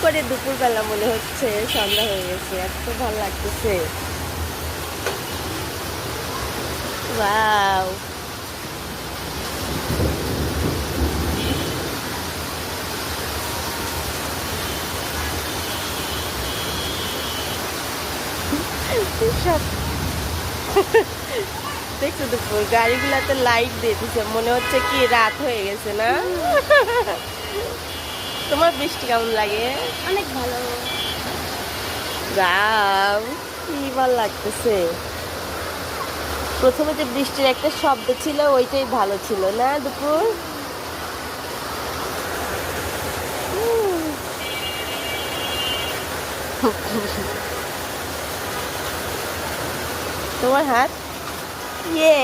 করে দুপুরবেলা মনে হচ্ছে সন্ধ্যা হয়ে গেছে, এত ভালো লাগতেছে। ওয়াও, সব দেখছো দুপুর গাড়িগুলাতে লাইট দিয়ে দিছে, মনে হচ্ছে কি রাত হয়ে গেছে না? তোমার বৃষ্টি কেমন লাগে? অনেক ভালো। ওয়াও, কি ভালো লাগতেছে। প্রথমে যে বৃষ্টির একটা শব্দ ছিল ওইটাই ভালো ছিল না দুপুর? তোমার হাত ইয়ে